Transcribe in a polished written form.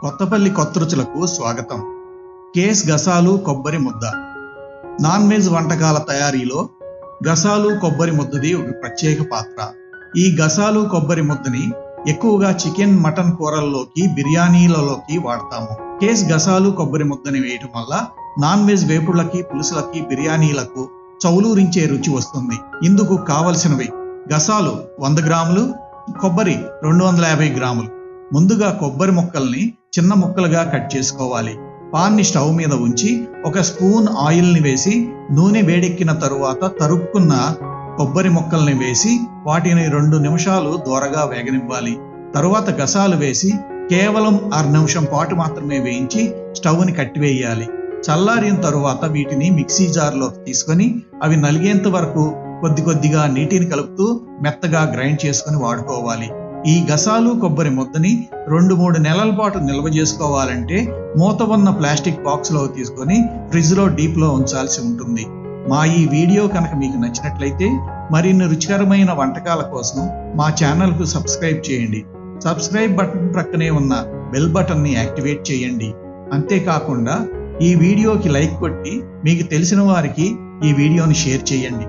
కొత్తపల్లి కొత్త రుచులకు స్వాగతం. కేస్ గసాలు కొబ్బరి ముద్ద. నాన్ వెజ్ వంటకాల తయారీలో గసాలు కొబ్బరి ముద్దది ఒక ప్రత్యేక పాత్ర. ఈ గసాలు కొబ్బరి ముద్దని ఎక్కువగా చికెన్, మటన్ కూరల్లోకి, బిర్యానీలలోకి వాడతాము. కేస్ గసాలు కొబ్బరి ముద్దని వేయటం వల్ల నాన్ వెజ్ వేపుళ్ళకి, పులుసులకి, బిర్యానీలకు చౌలూరించే రుచి వస్తుంది. ఇందుకు కావలసినవి: గసాలు 100 గ్రాములు, కొబ్బరి 250 గ్రాములు. ముందుగా కొబ్బరి ముక్కల్ని చిన్న ముక్కలుగా కట్ చేసుకోవాలి. పాన్ని స్టవ్ మీద ఉంచి 1 స్పూన్ ఆయిల్ని వేసి, నూనె వేడెక్కిన తరువాత తరుక్కున్న కొబ్బరి ముక్కల్ని వేసి వాటిని 2 నిమిషాలు దోరగా వేగనివ్వాలి. తరువాత గసాలు వేసి కేవలం 1/2 నిమిషం పాటు మాత్రమే వేయించి స్టవ్ని కట్టివేయాలి. చల్లారిన తరువాత వీటిని మిక్సీ జార్లోకి తీసుకొని అవి నలిగేంత వరకు కొద్ది కొద్దిగా నీటిని కలుపుతూ మెత్తగా గ్రైండ్ చేసుకుని వాడుకోవాలి. ఈ గసాలు కొబ్బరి ముద్దని 2-3 నెలల పాటు నిల్వ చేసుకోవాలంటే మూత ఉన్న ప్లాస్టిక్ బాక్స్లో తీసుకొని ఫ్రిడ్జ్లో డీప్లో ఉంచాల్సి ఉంటుంది. మా ఈ వీడియో కనుక మీకు నచ్చినట్లయితే మరిన్ని రుచికరమైన వంటకాల కోసం మా ఛానల్కు సబ్స్క్రైబ్ చేయండి. సబ్స్క్రైబ్ బటన్ ప్రక్కనే ఉన్న బెల్ బటన్ని యాక్టివేట్ చేయండి. అంతేకాకుండా ఈ వీడియోకి లైక్ కొట్టి మీకు తెలిసిన వారికి ఈ వీడియోని షేర్ చేయండి.